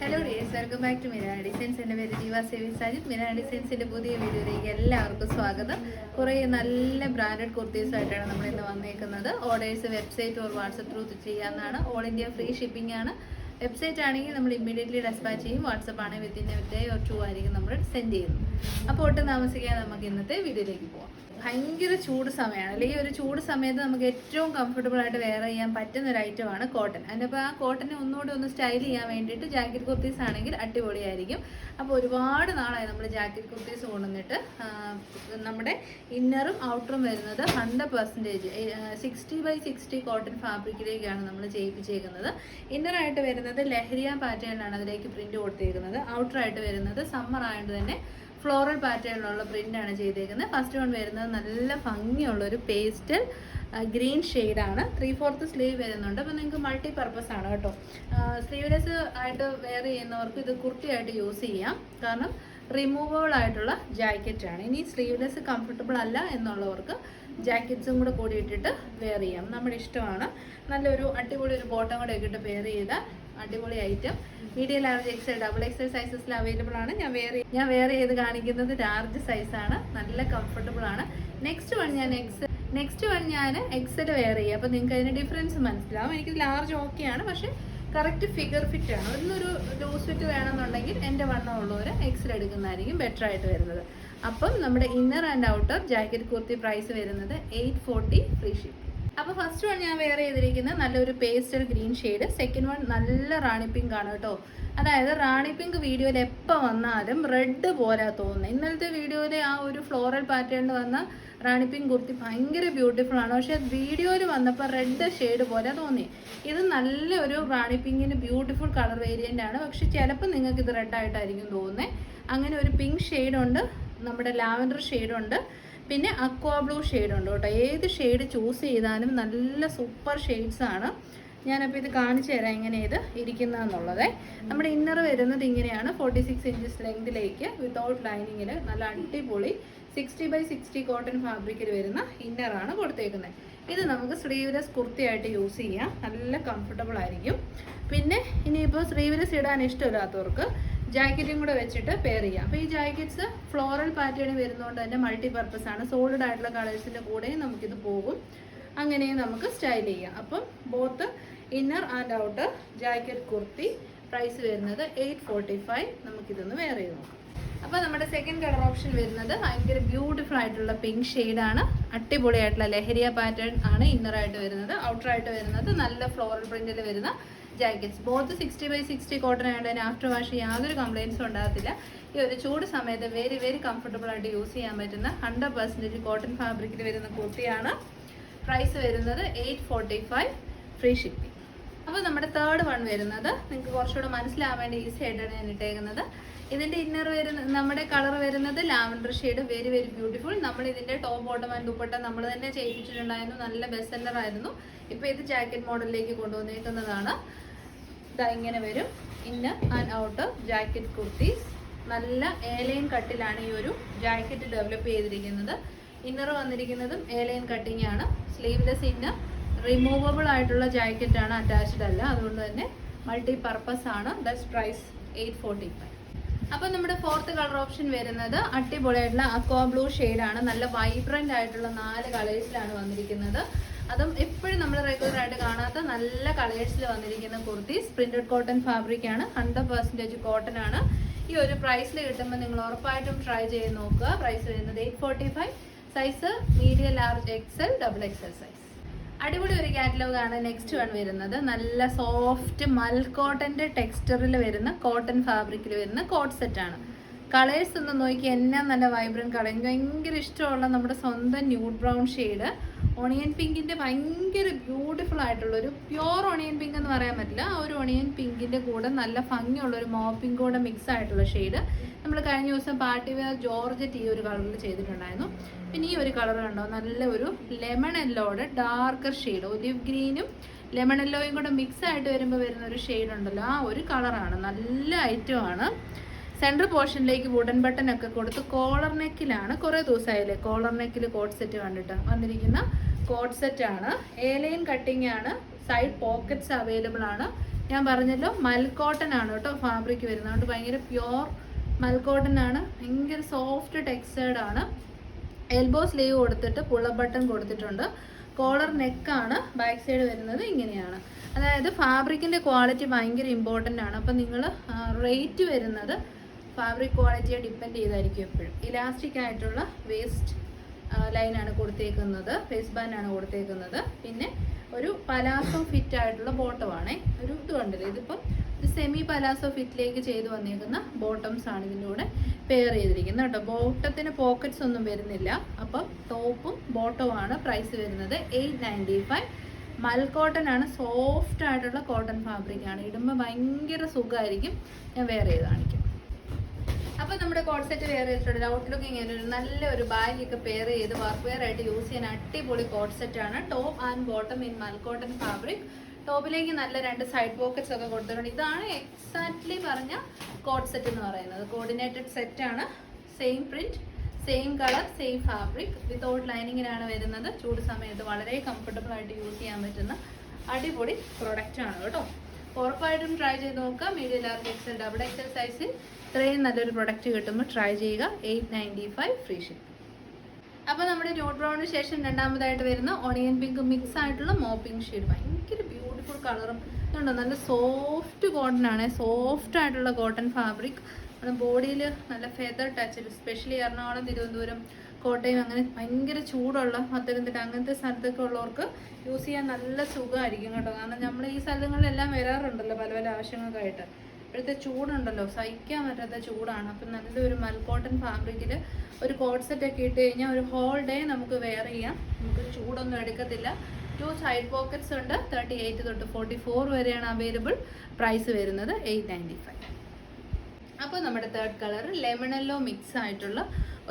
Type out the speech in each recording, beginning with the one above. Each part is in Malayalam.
Hello dears, welcome back to Mira designs. എൻ്റെ പേര് ജീവ സേവി സാജിദ്. മിരാ ഡിസൈൻസിൻ്റെ പുതിയ വീഡിയോയിലേക്ക് എല്ലാവർക്കും സ്വാഗതം. കുറേ നല്ല ബ്രാൻഡഡ് കുർത്തീസായിട്ടാണ് നമ്മൾ ഇന്ന് വന്നേക്കുന്നത്. Orders website or WhatsApp through ചെയ്യാവുന്നതാണ്. ഓൾ ഇന്ത്യ ഫ്രീ ഷിപ്പിംഗ് ആണ്. വെബ്സൈറ്റ് ആണെങ്കിൽ നമ്മൾ ഇമ്മീഡിയറ്റ്ലി ഡെസ്പാച്ച് ചെയ്യും. വാട്സപ്പ് ആണെങ്കിൽ വിത്തിൻ എ ഡേ ഓർ 2 ആയിരിക്കും നമ്മൾ സെൻഡ് ചെയ്യുന്നത്. അപ്പോൾ ഒട്ടും താമസിക്കാതെ നമുക്ക് ഇന്നത്തെ വീഡിയോയിലേക്ക് പോകാം. ഭയങ്കര ചൂട് സമയമാണ്, അല്ലെങ്കിൽ ഒരു ചൂട് സമയത്ത് നമുക്ക് ഏറ്റവും കംഫർട്ടബിൾ ആയിട്ട് വെയർ ചെയ്യാൻ പറ്റുന്ന ഒരു ഐറ്റമാണ് കോട്ടൺ. അതിനപ്പോൾ ആ കോട്ടനെ ഒന്നുകൂടി ഒന്ന് സ്റ്റൈൽ ചെയ്യാൻ വേണ്ടിയിട്ട് ജാക്കറ്റ് കുർത്തീസ് ആണെങ്കിൽ അടിപൊളിയായിരിക്കും. അപ്പോൾ ഒരുപാട് നാളായി നമ്മൾ ജാക്കറ്റ് കുർത്തീസ് കൊണ്ടുവന്നിട്ട് നമ്മുടെ ഇന്നറും ഔട്ടറും വരുന്നത് 100% 60/60 കോട്ടൺ ഫാബ്രിക്കിലേക്കാണ് നമ്മൾ ചെയ്യിപ്പിച്ചേക്കുന്നത്. ഇന്നറായിട്ട് വരുന്നത് ലഹരിയ പാറ്റേണിലാണ് അതിലേക്ക് പ്രിന്റ് കൊടുത്തേക്കുന്നത്. ഔട്ടറായിട്ട് വരുന്നത് സമ്മർ ആയതുകൊണ്ട് തന്നെ ഫ്ലോറൽ പാറ്റേണിലുള്ള പ്രിൻ്റാണ് ചെയ്തേക്കുന്നത്. ഫസ്റ്റ് വൺ വരുന്നത് നല്ല ഭംഗിയുള്ളൊരു പേസ്റ്റൽ ഗ്രീൻ ഷെയ്ഡാണ്. 3/4 സ്ലീവ് വരുന്നുണ്ട്. അപ്പോൾ നിങ്ങൾക്ക് മൾട്ടി പർപ്പസ് ആണ് കേട്ടോ. സ്ലീവ്ലെസ് ആയിട്ട് വെയർ ചെയ്യുന്നവർക്ക് ഇത് കുർത്തിയായിട്ട് യൂസ് ചെയ്യാം, കാരണം റിമൂവബിൾ ആയിട്ടുള്ള ജാക്കറ്റാണ്. ഇനി സ്ലീവ്ലെസ് കംഫർട്ടബിൾ അല്ല എന്നുള്ളവർക്ക് ജാക്കറ്റ്സും കൂടെ കൂടി ഇട്ടിട്ട് വെയർ ചെയ്യാം, നമ്മുടെ ഇഷ്ടമാണ്. നല്ലൊരു അടിപൊളി ഒരു ബോട്ടം കൂടെ ഇട്ടിട്ട് വെയർ ചെയ്താൽ അടിപൊളി item. Medium, large, XL, double XL സൈസസിൽ അവൈലബിൾ ആണ്. ഞാൻ വെയർ ചെയ്ത് കാണിക്കുന്നത് ലാർജ് സൈസാണ്. നല്ല കംഫർട്ടബിൾ ആണ്. നെക്സ്റ്റ് വൺ ഞാൻ എക്സൽ വെയർ ചെയ്യുക. അപ്പോൾ നിങ്ങൾക്ക് അതിന് ഡിഫറൻസ് മനസ്സിലാവും. എനിക്ക് ലാർജ് ഓക്കെയാണ്, പക്ഷേ കറക്റ്റ് ഫിഗർ ഫിറ്റ് ആണ്. ഒന്നൊരു ലൂസ് ഫിറ്റ് വേണമെന്നുണ്ടെങ്കിൽ എൻ്റെ വണ്ണം ഉള്ളവർ എക്സൽ എടുക്കുന്നതായിരിക്കും ബെറ്റർ ആയിട്ട് വരുന്നത്. അപ്പം നമ്മുടെ inner and outer jacket kurti price വരുന്നത് 840 ഫ്രീ ഷിപ്പ്. അപ്പോൾ ഫസ്റ്റ് വൺ ഞാൻ വെയർ ചെയ്തിരിക്കുന്നത് നല്ലൊരു pastel green shade. Second one നല്ല റാണി പിങ്ക് ആണ് കേട്ടോ. അതായത് റാണി പിങ്ക് വീഡിയോയിൽ എപ്പോൾ വന്നാലും റെഡ് പോലെ തോന്നുന്നത്. ഇന്നലത്തെ വീഡിയോയിൽ ആ ഒരു ഫ്ലോറൽ പാറ്റേണിൽ വന്ന റാണി പിങ്ക് കുർത്തി ഭയങ്കര ബ്യൂട്ടിഫുൾ ആണ്, പക്ഷേ വീഡിയോയിൽ വന്നപ്പോൾ റെഡ് ഷെയ്ഡ് പോലെ തോന്നി. ഇത് നല്ലൊരു റാണി പിങ്കിൻ്റെ ബ്യൂട്ടിഫുൾ കളർ വേരിയൻ്റ് ആണ്, പക്ഷെ ചിലപ്പോൾ നിങ്ങൾക്ക് ഇത് റെഡ് ആയിട്ടായിരിക്കും തോന്നുന്നത്. അങ്ങനെ ഒരു പിങ്ക് ഷെയ്ഡുണ്ട്, നമ്മുടെ ലാവൻഡർ ഷെയ്ഡുണ്ട്, പിന്നെ അക്വാ ബ്ലൂ ഷെയ്ഡുണ്ട് കേട്ടോ. ഏത് ഷെയ്ഡ് ചൂസ് ചെയ്താലും നല്ല സൂപ്പർ ഷെയ്ഡ്സ് ആണ്. ഞാനപ്പോൾ ഇത് കാണിച്ചു തരാം എങ്ങനെ ഇത് ഇരിക്കുന്നതെന്നുള്ളത്. നമ്മുടെ ഇന്നർ വരുന്നത് ഇങ്ങനെയാണ്. 46 ഇഞ്ചസ് ലെങ്തിലേക്ക് വിത്തൗട്ട് ലൈനിങ്ങിൽ നല്ല അടിപൊളി 60/60 കോട്ടൺ ഫാബ്രിക്കിൽ വരുന്ന ഇന്നറാണ് കൊടുത്തേക്കുന്നത്. ഇത് നമുക്ക് സ്ലീവ്ലെസ് കുർത്തിയായിട്ട് യൂസ് ചെയ്യാം, നല്ല കംഫർട്ടബിൾ ആയിരിക്കും. പിന്നെ ഇനിയിപ്പോൾ സ്ലീവ്ലെസ് ഇടാൻ ഇഷ്ടമില്ലാത്തവർക്ക് ജാക്കറ്റും കൂടെ വെച്ചിട്ട് പെയർ ചെയ്യാം. അപ്പോൾ ഈ ജാക്കറ്റ്സ് ഫ്ലോറൽ പാറ്റേണിൽ വരുന്നതുകൊണ്ട് തന്നെ മൾട്ടി പർപ്പസ് ആണ്. സോളിഡ് ആയിട്ടുള്ള കളേഴ്സിൻ്റെ കൂടെയും നമുക്കിത് പോകും, അങ്ങനെയും നമുക്ക് സ്റ്റൈൽ ചെയ്യാം. അപ്പം both inner and outer jacket kurti price വരുന്നത് 845. നമുക്കിതൊന്ന് വെയർ ചെയ്ത് നോക്കാം. അപ്പോൾ നമ്മുടെ സെക്കൻഡ് കളർ ഓപ്ഷൻ വരുന്നത് ഭയങ്കര ബ്യൂട്ടിഫുൾ ആയിട്ടുള്ള പിങ്ക് ഷെയ്ഡാണ്. അടിപൊളിയായിട്ടുള്ള ലഹരിയ പാറ്റേൺ ആണ് ഇന്നറായിട്ട് വരുന്നത്. ഔട്ടറായിട്ട് വരുന്നത് നല്ല ഫ്ലോറൽ പ്രിന്റിൽ വരുന്ന ജാക്കറ്റ്സ്. ബോത്ത് 60/60 കോട്ടൺ ആയതുകൊണ്ട് തന്നെ ആഫ്റ്റർ വാഷ് യാതൊരു കംപ്ലയിൻസും ഉണ്ടാകത്തില്ല. ഈ ഒരു ചൂട് സമയത്ത് വെരി വെരി കംഫർട്ടബിൾ ആയിട്ട് യൂസ് ചെയ്യാൻ പറ്റുന്ന 100% കോട്ടൺ ഫാബ്രിക്കിൽ വരുന്ന കുർത്തിയാണ്. പ്രൈസ് വരുന്നത് 845 ഫ്രീ ഷിപ്പിംഗ്. അപ്പോൾ നമ്മുടെ തേർഡ് വൺ വരുന്നത് നിങ്ങൾക്ക് കുറച്ചുകൂടെ മനസ്സിലാവാൻ വേണ്ടി ഈസി ആയിട്ടാണ് ഞാൻ ഇട്ടേക്കുന്നത്. ഇതിൻ്റെ ഇന്നർ നമ്മുടെ കളർ വരുന്നത് lavender shade, very very beautiful. നമ്മൾ ഇതിൻ്റെ ടോപ്പ് ബോട്ടം ആൻഡ് ദുപ്പട്ട നമ്മൾ തന്നെ ചെയ്യിപ്പിച്ചിട്ടുണ്ടായിരുന്നു, നല്ല ബെസ്റ്റ് സെല്ലർ ആയിരുന്നു. ഇപ്പോൾ ഇത് ജാക്കറ്റ് മോഡലിലേക്ക് കൊണ്ടുവന്നേക്കുന്നതാണ്. ഇതാ ഇങ്ങനെ വരും inner and outer jacket kurtis. നല്ല ഏലൈൻ കട്ടിലാണ് ഈ ഒരു ജാക്കറ്റ് ഡെവലപ്പ് ചെയ്തിരിക്കുന്നത്. ഇന്നർ വന്നിരിക്കുന്നതും ഏലൈൻ കട്ടിങ് ആണ്. സ്ലീവ്ലെസ് ഇന്നർ, റിമൂവബിൾ ആയിട്ടുള്ള ജാക്കറ്റാണ്, അറ്റാച്ച്ഡ് അല്ല, അതുകൊണ്ട് തന്നെ മൾട്ടി പർപ്പസ് ആണ്. That's price 845. അപ്പോൾ നമ്മുടെ ഫോർത്ത് കളർ ഓപ്ഷൻ വരുന്നത് അടിപൊളിയായിട്ടുള്ള അക്വാ ബ്ലൂ ഷെയ്ഡാണ്. നല്ല വൈബ്രൻ്റ് ആയിട്ടുള്ള 4 കളേഴ്സിലാണ് വന്നിരിക്കുന്നത്. അതും എപ്പോഴും നമ്മൾ റെഗുലർ ആയിട്ട് കാണാത്ത നല്ല കളേഴ്സിൽ വന്നിരിക്കുന്ന കുർത്തീസ്. പ്രിന്റഡ് കോട്ടൺ ഫാബ്രിക് ആണ്, 100% കോട്ടൺ ആണ്. ഈ ഒരു പ്രൈസിൽ കിട്ടുമ്പോൾ നിങ്ങൾ ഉറപ്പായിട്ടും ട്രൈ ചെയ്ത് നോക്കുക. പ്രൈസ് വരുന്നത് 845. Size medium, large, XL, double XL size. അടിപൊളി ഒരു കാറ്റലോഗ് ആണ് നെക്സ്റ്റ് വൺ വരുന്നത്. നല്ല സോഫ്റ്റ് മൽ കോട്ടൻ്റെ ടെക്സ്ചറിൽ വരുന്ന കോട്ടൺ ഫാബ്രിക്കിൽ വരുന്ന കോട്ട് സെറ്റാണ്. കളേഴ്സ് ഒന്ന് നോക്കി, എന്നാ നല്ല വൈബ്രൻറ്റ് കളർ. എനിക്ക് ഭയങ്കര ഇഷ്ടമുള്ള നമ്മുടെ സ്വന്തം ന്യൂഡ് ബ്രൗൺ ഷെയ്ഡ്, ഓണിയൻ പിങ്കിൻ്റെ ഭയങ്കര ബ്യൂട്ടിഫുൾ ആയിട്ടുള്ളൊരു പ്യുവർ ഓണിയൻ പിങ്ക് എന്ന് പറയാൻ പറ്റില്ല. ആ ഒരു ഓണിയൻ പിങ്കിൻ്റെ കൂടെ നല്ല ഭംഗിയുള്ളൊരു മോപ്പിങ് കൂടെ മിക്സ് ആയിട്ടുള്ള ഷെയ്ഡ്. നമ്മൾ കഴിഞ്ഞ ദിവസം പാർട്ടി വെയർ ജോർജറ്റ് ഈ ഒരു കളറിൽ ചെയ്തിട്ടുണ്ടായിരുന്നു. പിന്നെ ഈ ഒരു കളർ കണ്ടോ, നല്ല ഒരു ലെമൺ യെല്ലോയുടെ ഡാർക്കർ ഷെയ്ഡ്, ഒലിവ് ഗ്രീനും ലെമൺ യെല്ലോയും കൂടെ മിക്സ് ആയിട്ട് വരുമ്പോൾ വരുന്ന ഒരു ഷെയ്ഡ് ഉണ്ടല്ലോ, ആ ഒരു കളറാണ്. നല്ല ഐറ്റമാണ്. സെൻട്രൽ പോർഷനിലേക്ക് വുഡൻ ബട്ടൺ ഒക്കെ കൊടുത്ത് കോളർ നെക്കിലാണ്. കുറേ ദിവസമായില്ലേ കോളർ നെക്കിൽ കോട്ട് സെറ്റ് കണ്ടിട്ട് വന്നിരിക്കുന്ന കോട്ട് സെറ്റാണ്. എ ലൈൻ കട്ടിങ് ആണ്. സൈഡ് പോക്കറ്റ്സ് അവൈലബിൾ ആണ്. ഞാൻ പറഞ്ഞല്ലോ മൽക്കോട്ടൺ ആണ് കേട്ടോ ഫാബ്രിക് വരുന്നത്. അതുകൊണ്ട് ഭയങ്കര പ്യുവർ മൽക്കോട്ടൺ ആണ്. ഭയങ്കര സോഫ്റ്റ് ടെക്സ്റ്റേർഡ് ആണ്. എൽബോ സ്ലീവ് കൊടുത്തിട്ട് പുള്ളപ്പ് ബട്ടൺ കൊടുത്തിട്ടുണ്ട്. കോളർ നെക്കാണ്. ബാക്ക് സൈഡ് വരുന്നത് ഇങ്ങനെയാണ്. അതായത് ഫാബ്രിക്കിൻ്റെ ക്വാളിറ്റി ഭയങ്കര ഇമ്പോർട്ടൻ്റ് ആണ്. അപ്പം നിങ്ങൾ റേറ്റ് വരുന്നത് ഫാബ്രിക് ക്വാളിറ്റിയെ ഡിപ്പെൻഡ് ചെയ്തായിരിക്കും എപ്പോഴും. ഇലാസ്റ്റിക് ആയിട്ടുള്ള വേസ്റ്റ് ലൈനാണ് കൊടുത്തേക്കുന്നത്, വേസ്റ്റ് ബാൻഡാണ് കൊടുത്തേക്കുന്നത്. പിന്നെ ഒരു പലാസോ ഫിറ്റ് ആയിട്ടുള്ള ബോട്ടമാണേ. ഒരു ഇത് കണ്ടില്ലേ, ഇതിപ്പം ഇത് സെമി പലാസോ ഫിറ്റിലേക്ക് ചെയ്ത് വന്നേക്കുന്ന ബോട്ടംസ് ആണ് ഇതിൻ്റെ കൂടെ പെയർ ചെയ്തിരിക്കുന്നത് കേട്ടോ. ബോട്ടത്തിന് പോക്കറ്റ്സ് ഒന്നും വരുന്നില്ല. അപ്പം ടോപ്പും ബോട്ടവുമാണ് പ്രൈസ് വരുന്നത് 895. മൽക്കോട്ടൺ ആണ്. സോഫ്റ്റ് ആയിട്ടുള്ള കോട്ടൺ ഫാബ്രിക് ആണ്. ഇടുമ്പോൾ ഭയങ്കര സുഖമായിരിക്കും. ഞാൻ വെയർ ചെയ്ത് കാണിക്കാം. അപ്പോൾ നമ്മുടെ കോട്ട് സെറ്റ് വെയർ ചെയ്തിട്ടുണ്ട്. ഔട്ട്ലുക്ക് ഇങ്ങനെ ഒരു നല്ലൊരു ബാഗൊക്കെ പെയർ ചെയ്ത് വർക്ക് വെയർ ആയിട്ട് യൂസ് ചെയ്യാൻ അടിപൊളി കോട്ട് സെറ്റാണ്. Top and bottom in mul cotton fabric. ടോപ്പിലേക്ക് നല്ല 2 സൈഡ് പോക്കറ്റ്സ് ഒക്കെ കൊടുത്തിട്ടുണ്ട്. ഇതാണ് എക്സാക്ട്ലി പറഞ്ഞ കോട്ട് സെറ്റ് എന്ന് പറയുന്നത്. കോർഡിനേറ്റഡ് സെറ്റാണ്. Same print, same colour, same fabric, without ലൈനിങ്ങിനാണ് വരുന്നത്. ചൂട് സമയത്ത് വളരെ കംഫർട്ടബിൾ ആയിട്ട് യൂസ് ചെയ്യാൻ പറ്റുന്ന അടിപൊളി പ്രൊഡക്റ്റ് ആണ് കേട്ടോ. ഉറപ്പായിട്ടും ട്രൈ ചെയ്ത് നോക്കുക. Medium, large, XL, double XL സൈസിൽ ഇത്രയും നല്ലൊരു പ്രൊഡക്റ്റ് കിട്ടുമ്പോൾ ട്രൈ ചെയ്യുക. 895 ഫ്രീ ഷിപ്പ്. അപ്പോൾ നമ്മുടെ ന്യൂഡ് ബ്രൗണിന് ശേഷം രണ്ടാമതായിട്ട് വരുന്ന ഓണിയൻ പിങ്ക് മിക്സ് ആയിട്ടുള്ള മോപ്പിംഗ് ഷെയ്ഡ്. ഭയങ്കര ബ്യൂട്ടിഫുൾ കളറും ഇതുണ്ടോ. നല്ല സോഫ്റ്റ് കോട്ടൺ ആണ്. സോഫ്റ്റ് ആയിട്ടുള്ള കോട്ടൺ ഫാബ്രിക്. നമ്മുടെ ബോഡിയിൽ നല്ല feather touch, especially Ernakulam, Thiruvananthapuram, Kottayam അങ്ങനെ ഭയങ്കര ചൂടുള്ള പത്തനംതിട്ട അങ്ങനത്തെ സ്ഥലത്തൊക്കെ ഉള്ളവർക്ക് യൂസ് ചെയ്യാൻ നല്ല സുഖമായിരിക്കും കേട്ടോ. കാരണം നമ്മൾ ഈ സ്ഥലങ്ങളിലെല്ലാം വരാറുണ്ടല്ലോ പല പല ആവശ്യങ്ങൾക്കായിട്ട്. ഇപ്പോഴത്തെ ചൂടുണ്ടല്ലോ, സഹിക്കാൻ പറ്റാത്ത ചൂടാണ്. അപ്പം നല്ലൊരു മൽക്കോട്ടൺ ഫാബ്രിക്കിൽ ഒരു കോട്ട് സെറ്റ് ഒക്കെ ഇട്ട് കഴിഞ്ഞാൽ ഒരു ഹോൾ ഡേ നമുക്ക് വെയർ ചെയ്യാം. നമുക്ക് ചൂടൊന്നും എടുക്കത്തില്ല. 2 സൈഡ് പോക്കറ്റ്സ് ഉണ്ട്. 38 തൊട്ട് 44 വരെയാണ് അവൈലബിൾ. പ്രൈസ് വരുന്നത് 895. അപ്പോൾ നമ്മുടെ തേർഡ് കളർ ലെമണല്ലോ മിക്സ് ആയിട്ടുള്ള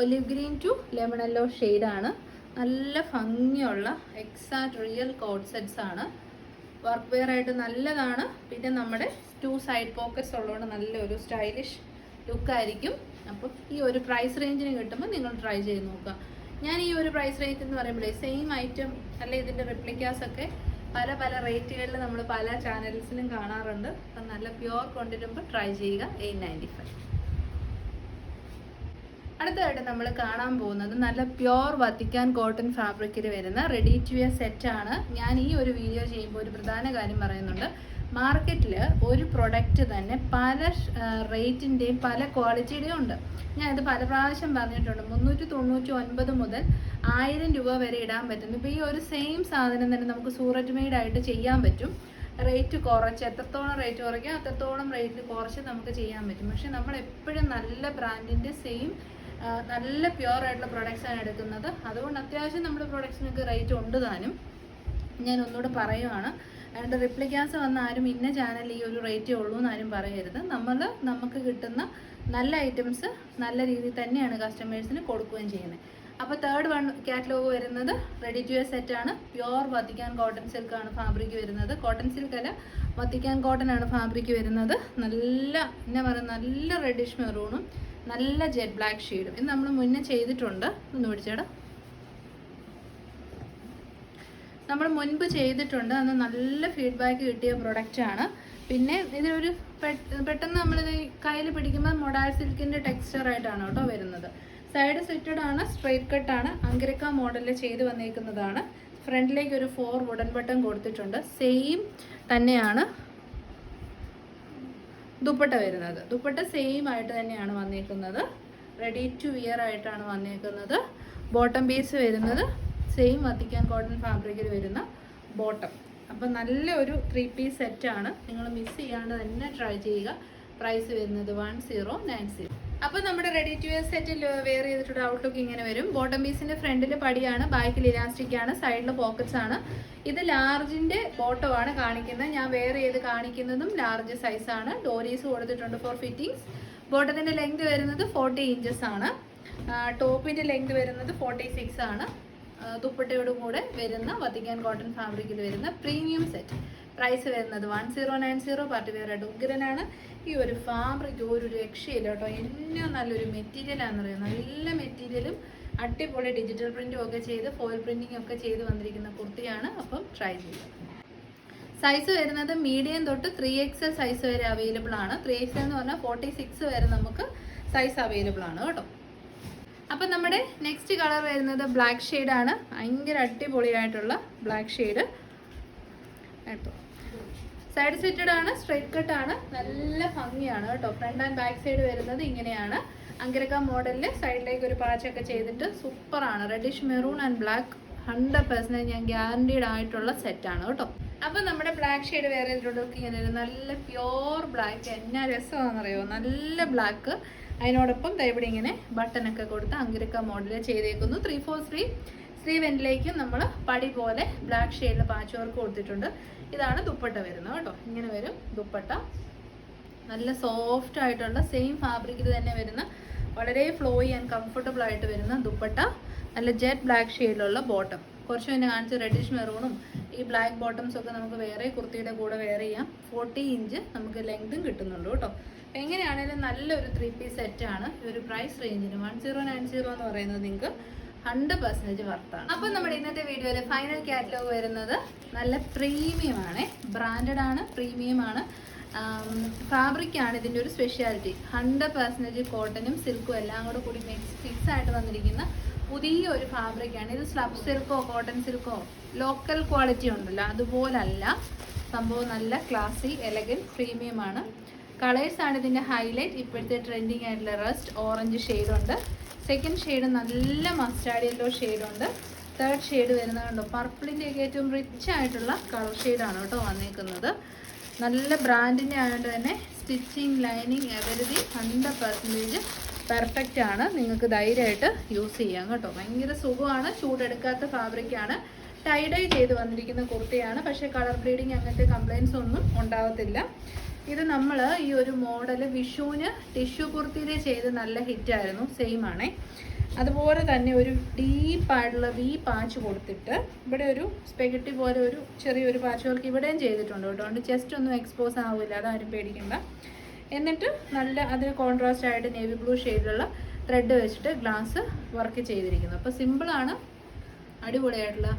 ഒലിവ് ഗ്രീൻ ടു ലെമണല്ലോ ഷെയ്ഡാണ്. നല്ല ഭംഗിയുള്ള എക്സാക്ട് റിയൽ കോട്ട് സെറ്റ്സ് ആണ്. വർക്ക് വെയർ ആയിട്ട് നല്ലതാണ്. പിന്നെ നമ്മുടെ 2 സൈഡ് പോക്കറ്റ്സ് ഉള്ളതുകൊണ്ട് നല്ലൊരു സ്റ്റൈലിഷ് ലുക്കായിരിക്കും. അപ്പം ഈ ഒരു പ്രൈസ് റേഞ്ചിന് കിട്ടുമ്പോൾ നിങ്ങൾ ട്രൈ ചെയ്ത് നോക്കുക. ഞാൻ ഈ ഒരു പ്രൈസ് റേഞ്ച് എന്ന് പറയുമ്പോഴേ സെയിം ഐറ്റം അല്ലെ ഇതിൻ്റെ റെപ്ലിക്കാസ് ഒക്കെ പല പല റേറ്റുകളിൽ നമ്മൾ പല ചാനൽസിലും കാണാറുണ്ട്. അപ്പം നല്ല പ്യുവർ കൊണ്ടിരുമ്പോൾ ട്രൈ ചെയ്യുക. 895. അടുത്തതായിട്ട് നമ്മൾ കാണാൻ പോകുന്നത് നല്ല പ്യുവർ വത്തിക്കാൻ കോട്ടൺ ഫാബ്രിക്കിൽ വരുന്ന റെഡി ടു വെയർ സെറ്റാണ്. ഞാൻ ഈ ഒരു വീഡിയോ ചെയ്യുമ്പോൾ ഒരു പ്രധാന കാര്യം പറയുന്നുണ്ട്. മാർക്കറ്റിൽ ഒരു പ്രൊഡക്റ്റ് തന്നെ പല റേറ്റിൻ്റെയും പല ക്വാളിറ്റിയുടെയും ഉണ്ട്. ഞാനിത് പല പ്രാവശ്യം പറഞ്ഞിട്ടുണ്ട്. 399 മുതൽ 1000 രൂപ വരെ ഇടാൻ പറ്റും. ഇപ്പോൾ ഈ ഒരു സെയിം സാധനം തന്നെ നമുക്ക് സൂററ്റ് മെയ്ഡ് ആയിട്ട് ചെയ്യാൻ പറ്റും. റേറ്റ് കുറച്ച്, എത്രത്തോളം റേറ്റ് കുറയ്ക്കാം അത്രത്തോളം റേറ്റ് കുറച്ച് നമുക്ക് ചെയ്യാൻ പറ്റും. പക്ഷെ നമ്മൾ എപ്പോഴും നല്ല ബ്രാൻഡിൻ്റെ സെയിം നല്ല പ്യുവർ ആയിട്ടുള്ള പ്രൊഡക്ട്സാണ് എടുക്കുന്നത്. അതുകൊണ്ട് അത്യാവശ്യം നമ്മുടെ പ്രൊഡക്ട്സിനൊക്കെ റേറ്റ് ഉണ്ട് താനും. ഞാൻ ഒന്നുകൂടെ പറയുവാണ്. അതുകൊണ്ട് റിപ്ലിക്കാസ് വന്ന ആരും ഇന്ന ചാനൽ ഈ ഒരു റേറ്റേ ഉള്ളൂ എന്നാരും പറയരുത്. നമുക്ക് കിട്ടുന്ന നല്ല ഐറ്റംസ് നല്ല രീതിയിൽ തന്നെയാണ് കസ്റ്റമേഴ്സിന് കൊടുക്കുകയും ചെയ്യുന്നത്. അപ്പോൾ തേർഡ് കാറ്റലോഗ് വരുന്നത് റെഡി ടു വെയർ സെറ്റാണ്. പ്യുവർ വത്തിക്കാൻ കോട്ടൺ സിൽക്കാണ് ഫാബ്രിക് വരുന്നത്. കോട്ടൺ സിൽക്ക് അല്ല, വത്തിക്കാൻ കോട്ടൺ ആണ് ഫാബ്രിക് വരുന്നത്. നല്ല എന്നാ പറയുക, നല്ല റെഡിഷ് മെറൂണും നല്ല ജെറ്റ് ബ്ലാക്ക് ഷെയ്ഡും. ഇത് നമ്മൾ മുന്നേ ചെയ്തിട്ടുണ്ട്. ഒന്ന് പിടിച്ചേടാ, നമ്മൾ മുൻപ് ചെയ്തിട്ടുണ്ട്. അന്ന് നല്ല ഫീഡ്ബാക്ക് കിട്ടിയ പ്രൊഡക്റ്റാണ്. പിന്നെ ഇതിലൊരു പെട്ടെന്ന് നമ്മളിത് കയ്യിൽ പിടിക്കുമ്പോൾ മൊഡാൾ സിൽക്കിൻ്റെ ടെക്സ്ചറായിട്ടാണ് കേട്ടോ വരുന്നത്. സൈഡ് സ്ലിറ്റഡ് ആണ്, സ്ട്രെയിറ്റ് കട്ടാണ്, അങ്കരക്ക മോഡലിൽ ചെയ്ത് വന്നേക്കുന്നതാണ്. ഫ്രണ്ടിലേക്ക് ഒരു 4 വുഡൻ ബട്ടൺ കൊടുത്തിട്ടുണ്ട്. സെയിം തന്നെയാണ് ദുപ്പട്ട വരുന്നത്. ദുപ്പട്ട സെയിം ആയിട്ട് തന്നെയാണ് വന്നേക്കുന്നത്. റെഡി ടു വിയർ ആയിട്ടാണ് വന്നേക്കുന്നത്. ബോട്ടം പീസ് വരുന്നത് സെയിം വത്തിക്കാൻ കോട്ടൺ ഫാബ്രിക്കിൽ വരുന്ന ബോട്ടം. അപ്പം നല്ല ഒരു 3 പീസ് സെറ്റാണ്. നിങ്ങൾ മിസ് ചെയ്യാണ്ട് തന്നെ ട്രൈ ചെയ്യുക. പ്രൈസ് വരുന്നത് 1090. അപ്പോൾ നമ്മുടെ റെഡി ടു വെയർ സെറ്റിൽ വെയർ ചെയ്തിട്ടുള്ള ഔട്ട്ലുക്ക് ഇങ്ങനെ വരും. ബോട്ടം പീസിൻ്റെ ഫ്രണ്ടിൽ പടിയാണ്, ബാക്കിൽ ഇലാസ്റ്റിക് ആണ്, സൈഡിൽ പോക്കറ്റ്സ് ആണ്. ഇത് ലാർജിൻ്റെ ബോട്ടമാണ് കാണിക്കുന്നത്. ഞാൻ വെയർ ചെയ്ത് കാണിക്കുന്നതും ലാർജ് സൈസാണ്. ഡോരീസ് കൊടുത്തിട്ടുണ്ട് ഫോർ ഫിറ്റിങ്സ്. ബോട്ടത്തിൻ്റെ ലെങ്ത് വരുന്നത് 40 ഇഞ്ചസ് ആണ്. ടോപ്പിൻ്റെ ലെങ്ത് വരുന്നത് 46 ആണ്. ദുപ്പട്ടയോടും കൂടെ വരുന്ന വത്തിക്കാൻ കോട്ടൺ ഫാബ്രിക്കിൽ വരുന്ന പ്രീമിയം സെറ്റ്. പ്രൈസ് വരുന്നത് 1090. പാർട്ടി വെയർ ആയിട്ട് ഉഗ്രനാണ്. ഈ ഒരു ഫാബ്രിക് ഒരു രക്ഷയില്ല കേട്ടോ. എന്നെ നല്ലൊരു മെറ്റീരിയലാണെന്ന് പറയുന്നത്. നല്ല മെറ്റീരിയലും അടിപൊളി ഡിജിറ്റൽ പ്രിൻറ്റും ഒക്കെ ചെയ്ത് ഫോയിൽ പ്രിൻറ്റിംഗ് ഒക്കെ ചെയ്ത് വന്നിരിക്കുന്ന കുർത്തിയാണ്. അപ്പം ട്രൈ ചെയ്യുക. സൈസ് വരുന്നത് മീഡിയം തൊട്ട് 3XL സൈസ് വരെ അവൈലബിൾ ആണ്. 3XL എന്ന് പറഞ്ഞാൽ 46 വരെ നമുക്ക് സൈസ് അവൈലബിൾ ആണ് കേട്ടോ. അപ്പം നമ്മുടെ നെക്സ്റ്റ് കളർ വരുന്നത് ബ്ലാക്ക് ഷെയ്ഡാണ്. ഭയങ്കര അടിപൊളിയായിട്ടുള്ള ബ്ലാക്ക് ഷെയ്ഡ് കേട്ടോ. സൈഡ് സെറ്റഡ് ആണ്, സ്ട്രൈറ്റ് കട്ട് ആണ്, നല്ല ഭംഗിയാണ് കേട്ടോ. ഫ്രണ്ട് ആൻഡ് ബാക്ക് സൈഡ് വരുന്നത് ഇങ്ങനെയാണ്. അങ്കരക്ക മോഡലിൽ സൈഡിലേക്ക് ഒരു പാച്ചൊക്കെ ചെയ്തിട്ട് സൂപ്പറാണ്. റെഡിഷ് മെറൂൺ ആൻഡ് ബ്ലാക്ക് 100% ഞാൻ ഗ്യാരണ്ടീഡ് ആയിട്ടുള്ള സെറ്റാണ് കേട്ടോ. അപ്പം നമ്മുടെ ബ്ലാക്ക് ഷെയ്ഡ് വേറെ ഇതിലൂടെ ഇങ്ങനെ നല്ല പ്യോർ ബ്ലാക്ക്. എന്നാ രസമാണെന്നറിയോ, നല്ല ബ്ലാക്ക്. അതിനോടൊപ്പം ഇവിടെ ഇങ്ങനെ ബട്ടനൊക്കെ കൊടുത്ത് അങ്കരക്ക മോഡൽ ചെയ്തേക്കുന്നു. 3/4 സ്ലീവ് എൻഡിലേക്കും നമ്മൾ പടി പോലെ ബ്ലാക്ക് ഷെയ്ഡിൽ പാച്ച് വർക്ക് കൊടുത്തിട്ടുണ്ട്. ഇതാണ് ദുപ്പട്ട വരുന്നത് കേട്ടോ. ഇങ്ങനെ വരും ദുപ്പട്ട. നല്ല സോഫ്റ്റ് ആയിട്ടുള്ള സെയിം ഫാബ്രിക്കിൽ തന്നെ വരുന്ന വളരെ ഫ്ലോയി ആൻഡ് കംഫർട്ടബിൾ ആയിട്ട് വരുന്ന ദുപ്പട്ട. നല്ല ജെറ്റ് ബ്ലാക്ക് ഷെയ്ഡിലുള്ള ബോട്ടം. കുറച്ച് പിന്നെ കാണിച്ച് റെഡിഷ് മെറൂണും ഈ ബ്ലാക്ക് ബോട്ടംസ് ഒക്കെ നമുക്ക് വേറെ കുർത്തിയുടെ കൂടെ വെയർ ചെയ്യാം. 40 ഇഞ്ച് നമുക്ക് ലെങ്തും കിട്ടുന്നുണ്ട് കേട്ടോ. അപ്പം എങ്ങനെയാണെങ്കിലും നല്ലൊരു 3 പീസ് സെറ്റാണ്. ഈ ഒരു പ്രൈസ് റേഞ്ചിന് 1090 എന്ന് പറയുന്നത് നിങ്ങൾക്ക് 100% വർത്താണ്. അപ്പം നമ്മുടെ ഇന്നത്തെ വീഡിയോയിൽ ഫൈനൽ കാറ്റലോഗ് വരുന്നത് നല്ല പ്രീമിയം ആണ്. ബ്രാൻഡഡ് ആണ്, പ്രീമിയം ആണ്. ഫാബ്രിക്കാണ് ഇതിൻ്റെ ഒരു സ്പെഷ്യാലിറ്റി. 100% കോട്ടനും സിൽക്കും എല്ലാം കൂടി മിക്സ് ആയിട്ട് വന്നിരിക്കുന്ന പുതിയ ഒരു ഫാബ്രിക്കാണ് ഇത്. സ്ലബ് സിൽക്കോ കോട്ടൺ സിൽക്കോ ലോക്കൽ ക്വാളിറ്റി ഉണ്ടല്ലോ അതുപോലല്ല സംഭവം. നല്ല ക്ലാസി എലഗൻറ്റ് പ്രീമിയം ആണ്. കളേഴ്സാണ് ഇതിൻ്റെ ഹൈലൈറ്റ്. ഇപ്പോഴത്തെ ട്രെൻഡിങ് ആയിട്ടുള്ള റസ്റ്റ് ഓറഞ്ച് ഷെയ്ഡുണ്ട്. സെക്കൻഡ് ഷെയ്ഡ് നല്ല മസ്റ്റാർഡ് യെല്ലോ ഷെയ്ഡുണ്ട്. തേർഡ് ഷെയ്ഡ് വരുന്നതുകൊണ്ടോ പർപ്പിളിൻ്റെയൊക്കെ ഏറ്റവും റിച്ച് ആയിട്ടുള്ള കളർ ഷെയ്ഡാണ് കേട്ടോ വന്നേക്കുന്നത്. നല്ല ബ്രാൻഡിൻ്റെ ആയതുകൊണ്ട് തന്നെ സ്റ്റിച്ചിങ് ലൈനിങ് എവരിതിങ് 100% പെർഫെക്റ്റ് ആണ്. നിങ്ങൾക്ക് ധൈര്യമായിട്ട് യൂസ് ചെയ്യാം കേട്ടോ. ഭയങ്കര സുഖമാണ്, ചൂടെടുക്കാത്ത ഫാബ്രിക്കാണ്. ടൈഡൈ ചെയ്ത് വന്നിരിക്കുന്ന കുർത്തിയാണ്. പക്ഷേ കളർ ബ്ലീഡിങ് അങ്ങനത്തെ കംപ്ലയിൻസ് ഒന്നും ഉണ്ടാകത്തില്ല. ഇത് നമ്മൾ ഈ ഒരു മോഡൽ വിഷുവിന് ടിഷ്യൂ കുർത്തിയിൽ ചെയ്ത് നല്ല ഹിറ്റായിരുന്നു. സെയിം ആണേ. അതുപോലെ തന്നെ ഒരു ഡീപ്പായിട്ടുള്ള വി പാച്ച് കൊടുത്തിട്ട് ഇവിടെ ഒരു സ്പെഗറ്റി പോലെ ഒരു ചെറിയൊരു പാച്ച് വർക്ക് ഇവിടെയും ചെയ്തിട്ടുണ്ട് കേട്ടോ. അതുകൊണ്ട് ചെസ്റ്റ് ഒന്നും എക്സ്പോസ് ആവില്ല, അതാരും പേടിക്കണ്ട. എന്നിട്ട് നല്ല അതിന് കോൺട്രാസ്റ്റ് ആയിട്ട് നേവി ബ്ലൂ ഷെയ്ഡിലുള്ള ത്രെഡ് വെച്ചിട്ട് ഗ്ലാസ് വർക്ക് ചെയ്തിരിക്കുന്നു. അപ്പോൾ സിമ്പിളാണ്, അടിപൊളിയായിട്ടുള്ള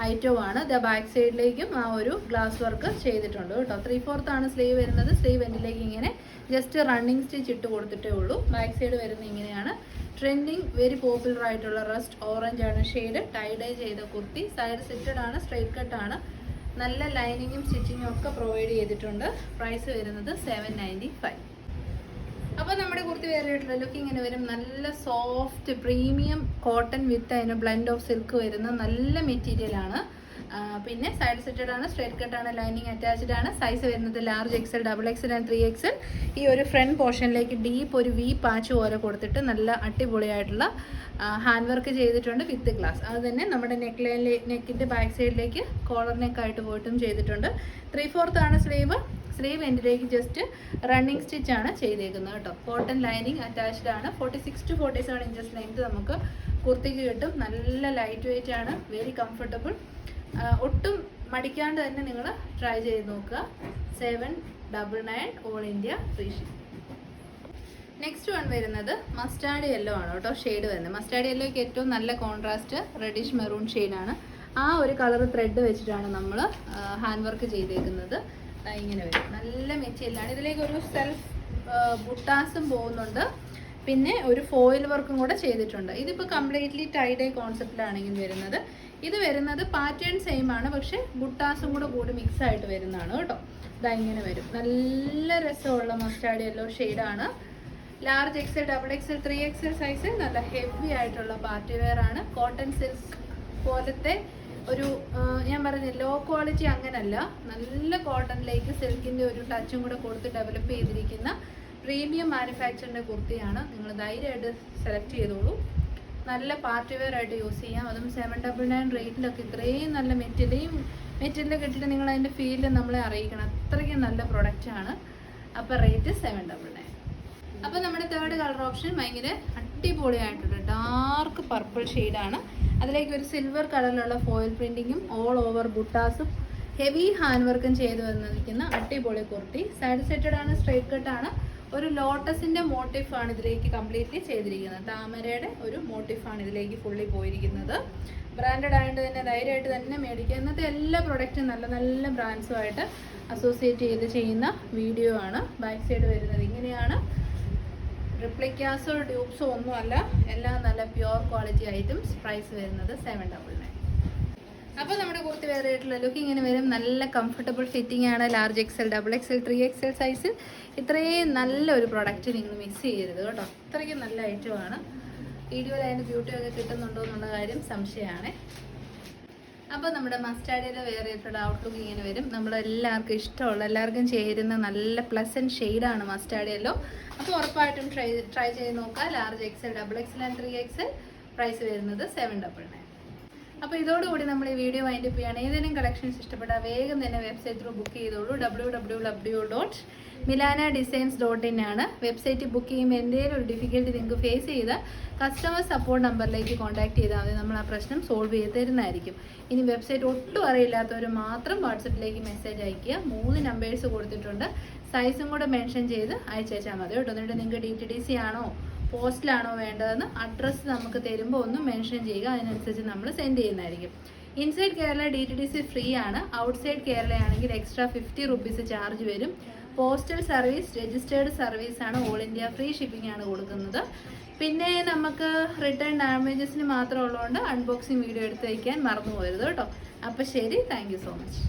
ഐറ്റമാണ്. ബാക്ക് സൈഡിലേക്കും ആ ഒരു ഗ്ലാസ് വർക്ക് ചെയ്തിട്ടുണ്ട് കേട്ടോ. 3/4 ആണ് സ്ലീവ് വരുന്നത്. സ്ലീവ് എൻഡിലേക്ക് ഇങ്ങനെ ജസ്റ്റ് റണ്ണിങ് സ്റ്റിച്ച് ഇട്ട് കൊടുത്തിട്ടേ ഉള്ളൂ. ബാക്ക് സൈഡ് വരുന്നത് ഇങ്ങനെയാണ്. ട്രെൻഡിങ് വെരി പോപ്പുലർ ആയിട്ടുള്ള റസ്റ്റ് ഓറഞ്ച് ആണ് ഷെയ്ഡ്. ടൈഡൈ ചെയ്ത കുർത്തി. സൈഡ് സെറ്റഡ് ആണ്, സ്ട്രൈറ്റ് കട്ട് ആണ്. നല്ല ലൈനിങ്ങും സ്റ്റിച്ചിങ്ങും ഒക്കെ പ്രൊവൈഡ് ചെയ്തിട്ടുണ്ട്. പ്രൈസ് വരുന്നത് 795. അപ്പോൾ നമ്മുടെ കുർത്തി വേറെ ആയിട്ടുള്ള ലുക്ക് ഇങ്ങനെ വരും. നല്ല സോഫ്റ്റ് പ്രീമിയം കോട്ടൺ വിത്ത് അതിന് ബ്ലെൻഡ് ഓഫ് സിൽക്ക് വരുന്ന നല്ല മെറ്റീരിയലാണ്. പിന്നെ സൈഡ് സെറ്റഡ് ആണ്, സ്ട്രൈറ്റ് കട്ട് ആണ്, ലൈനിങ് അറ്റാച്ച്ഡ് ആണ്. സൈസ് വരുന്നത് large XL, XXL and 3XL. ഈ ഒരു ഫ്രണ്ട് പോർഷനിലേക്ക് ഡീപ്പ് ഒരു വി പാച്ച് പോലെ കൊടുത്തിട്ട് നല്ല അടിപൊളിയായിട്ടുള്ള ഹാൻഡ് വർക്ക് ചെയ്തിട്ടുണ്ട് വിത്ത് ഗ്ലാസ്. അത് തന്നെ നമ്മുടെ നെക്കിൻ്റെ ബാക്ക് സൈഡിലേക്ക് കോളർ നെക്കായിട്ട് പോയിട്ടും ചെയ്തിട്ടുണ്ട്. 3/4 ആണ് സ്ലീവ്. സ്ലീവ് എൻഡിലേക്ക് ജസ്റ്റ് റണ്ണിങ് സ്റ്റിച്ച് ആണ് ചെയ്തേക്കുന്നത് കേട്ടോ. കോട്ടൺ ലൈനിങ് അറ്റാച്ച്ഡ് ആണ്. 46 to 47 ഇഞ്ചസ് ലെങ്ത് നമുക്ക് കുർത്തിക്ക് കിട്ടും. നല്ല ലൈറ്റ് വെയിറ്റ് ആണ്, വെരി കംഫർട്ടബിൾ. ഒട്ടും മടിക്കാണ്ട് തന്നെ നിങ്ങൾ ട്രൈ ചെയ്ത് നോക്കുക. 799 all India free shipping. Next one വരുന്നത് മസ്റ്റാർഡ് യെല്ലോ ആണ് കേട്ടോ. ഷെയ്ഡ് വരുന്നത് മസ്റ്റാർഡ് യെല്ലോയ്ക്ക് ഏറ്റവും നല്ല കോൺട്രാസ്റ്റ് റെഡിഷ് മെറൂൺ ഷെയ്ഡാണ്. ആ ഒരു കളർ ത്രെഡ് വെച്ചിട്ടാണ് നമ്മൾ ഹാൻഡ് വർക്ക് ചെയ്തേക്കുന്നത്. ഇങ്ങനെ വരും. നല്ല മെറ്റീരിയലാണ്. ഇതിലേക്ക് ഒരു സെൽഫ് ബുട്ടാസും പോകുന്നുണ്ട്. പിന്നെ ഒരു ഫോയിൽ വർക്കും കൂടെ ചെയ്തിട്ടുണ്ട്. ഇതിപ്പോൾ കംപ്ലീറ്റ്ലി ടൈഡൈ കോൺസെപ്റ്റിലാണെങ്കിൽ വരുന്നത്. ഇത് വരുന്നത് പാറ്റേൺ സെയിം ആണ്, പക്ഷേ ബുട്ടാസും കൂടി മിക്സ് ആയിട്ട് വരുന്നതാണ് കേട്ടോ. ഇതാ ഇങ്ങനെ വരും. നല്ല രസമുള്ള മസ്റ്റാർഡ് യെല്ലോ ഷെയ്ഡാണ്. Large XL, XXL, 3XL size. നല്ല ഹെവി ആയിട്ടുള്ള പാർട്ടി വെയർ ആണ്. കോട്ടൺ സിൽക്ക് പോലത്തെ ഒരു ഞാൻ പറഞ്ഞ ലോ ക്വാളിറ്റി അങ്ങനല്ല, നല്ല കോട്ടണിലേക്ക് സിൽക്കിൻ്റെ ഒരു ടച്ചും കൂടെ കൊടുത്ത് ഡെവലപ്പ് ചെയ്തിരിക്കുന്ന പ്രീമിയം മാനുഫാക്ചറിൻ്റെ കുർത്തിയാണ്. നിങ്ങൾ ധൈര്യമായിട്ട് സെലക്ട് ചെയ്തോളൂ. നല്ല പാർട്ടി വെയർ ആയിട്ട് യൂസ് ചെയ്യാം. അതും 799 റേറ്റിലൊക്കെ ഇത്രയും നല്ല മെറ്റീരിയൽ കിട്ടിയിട്ട് നിങ്ങൾ അതിൻ്റെ ഫീല് നമ്മളെ അറിയിക്കണം. അത്രയ്ക്കും നല്ല പ്രൊഡക്റ്റാണ്. അപ്പോൾ റേറ്റ് 799. അപ്പോൾ നമ്മുടെ തേർഡ് കളർ ഓപ്ഷൻ ഭയങ്കര അടിപൊളിയായിട്ടുണ്ട്. ഡാർക്ക് പർപ്പിൾ ഷെയ്ഡാണ്. അതിലേക്ക് ഒരു സിൽവർ കളറിലുള്ള ഫോയിൽ പ്രിൻറ്റിങ്ങും ഓൾ ഓവർ ബുട്ടാസും ഹെവി ഹാൻഡ് വർക്കും ചെയ്ത് വന്നിരിക്കുന്ന അടിപൊളി കുർത്തി. സൈഡ് സെറ്റഡ് ആണ്, സ്ട്രൈറ്റ് കട്ട് ആണ്. ഒരു ലോട്ടസിൻ്റെ മോട്ടീഫാണ് ഇതിലേക്ക് കംപ്ലീറ്റ്ലി ചെയ്തിരിക്കുന്നത്. താമരയുടെ ഒരു മോട്ടീഫാണ് ഇതിലേക്ക് ഫുള്ളി പോയിരിക്കുന്നത്. ബ്രാൻഡഡ് ആയതുകൊണ്ട് തന്നെ ധൈര്യമായിട്ട് തന്നെ മേടിക്കുക. ഇന്നത്തെ എല്ലാ പ്രൊഡക്റ്റും നല്ല നല്ല ബ്രാൻഡ്സുമായിട്ട് അസോസിയേറ്റ് ചെയ്ത് ചെയ്യുന്ന വീഡിയോ ആണ്. ബാക്ക് സൈഡ് വരുന്നത് ഇങ്ങനെയാണ്. റിപ്ലിക്കാസോ ഡ്യൂപ്സോ ഒന്നുമല്ല, എല്ലാം നല്ല പ്യുവർ ക്വാളിറ്റി ഐറ്റംസ്. പ്രൈസ് വരുന്നത് 799. അപ്പോൾ നമ്മുടെ കുർത്തി വേറെ ആയിട്ടുള്ള ലുക്ക് ഇങ്ങനെ വരും. നല്ല കംഫർട്ടബിൾ ഫിറ്റിംഗ് ആണ്. ലാർജ് XL, XXL, 3XL സൈസിൽ ഇത്രയും നല്ലൊരു പ്രൊഡക്റ്റ് നിങ്ങൾ മിസ് ചെയ്യരുത് കേട്ടോ. ഇത്രയ്ക്കും നല്ല ഐറ്റമാണ്. വീഡിയോയിൽ അതിൻ്റെ ബ്യൂട്ടിയൊക്കെ കിട്ടുന്നുണ്ടോ എന്നുള്ള കാര്യം സംശയമാണ്. അപ്പോൾ നമ്മുടെ മസ്റ്റാർഡിൽ വേറെ ആയിട്ടുള്ള ഔട്ട്ലുക്ക് ഇങ്ങനെ വരും. നമ്മളെല്ലാവർക്കും ഇഷ്ടമുള്ള, എല്ലാവർക്കും ചേരുന്ന നല്ല പ്ലസൻറ്റ് ഷെയ്ഡാണ് മസ്റ്റാർഡ് യെല്ലോ. അപ്പോൾ ഉറപ്പായിട്ടും ട്രൈ ചെയ്ത് നോക്കുക. Large XL, XXL and 3XL. Price വരുന്നത് 799. അപ്പോൾ ഇതോടുകൂടി നമ്മൾ ഈ വീഡിയോ വൈൻഡപ്പ് ചെയ്യുകയാണ്. ഏതെങ്കിലും കളക്ഷൻസ് ഇഷ്ടപ്പെട്ടാൽ വേഗം തന്നെ വെബ്സൈറ്റ് ത്രൂ ബുക്ക് ചെയ്തോളൂ. www.milanadesigns.in ആണ് വെബ്സൈറ്റ്. ബുക്ക് ചെയ്യുമ്പോൾ എന്തെങ്കിലും ഒരു ഡിഫിക്കൽട്ടി നിങ്ങൾക്ക് ഫേസ് ചെയ്ത് കസ്റ്റമർ സപ്പോർട്ട് നമ്പറിലേക്ക് കോൺടാക്ട് ചെയ്താൽ മതി. നമ്മൾ ആ പ്രശ്നം സോൾവ് ചെയ്ത് തരുന്നതായിരിക്കും. ഇനി വെബ്സൈറ്റ് ഒട്ടും അറിയില്ലാത്തവർ മാത്രം വാട്സപ്പിലേക്ക് മെസ്സേജ് അയയ്ക്കുക. 3 നമ്പേഴ്സ് കൊടുത്തിട്ടുണ്ട്. സൈസും കൂടെ മെൻഷൻ ചെയ്ത് അയച്ചാൽ മതി കേട്ടോ. എന്നിട്ട് നിങ്ങൾക്ക് DTDC ആണോ പോസ്റ്റിലാണോ വേണ്ടതെന്ന് അഡ്രസ്സ് നമുക്ക് തരുമ്പോൾ ഒന്ന് മെൻഷൻ ചെയ്യുക. അതിനനുസരിച്ച് നമ്മൾ സെൻഡ് ചെയ്യുന്നതായിരിക്കും. ഇൻസൈഡ് കേരള DTDC ഫ്രീ ആണ്. ഔട്ട്സൈഡ് കേരള ആണെങ്കിൽ എക്സ്ട്രാ 50 റുപ്പീസ് ചാർജ് വരും. പോസ്റ്റൽ സർവീസ് രജിസ്റ്റേർഡ് സർവീസാണ്. ഓൾ ഇന്ത്യ ഫ്രീ ഷിപ്പിംഗ് ആണ് കൊടുക്കുന്നത്. പിന്നെ നമുക്ക് റിട്ടേൺ ഡാമേജസിന് മാത്രം ഉള്ളതുകൊണ്ട് അൺബോക്സിങ് വീഡിയോ എടുത്ത് വയ്ക്കാൻ മറന്നു പോകരുത് കേട്ടോ. അപ്പോൾ ശരി, താങ്ക് യു സോ മച്ച്.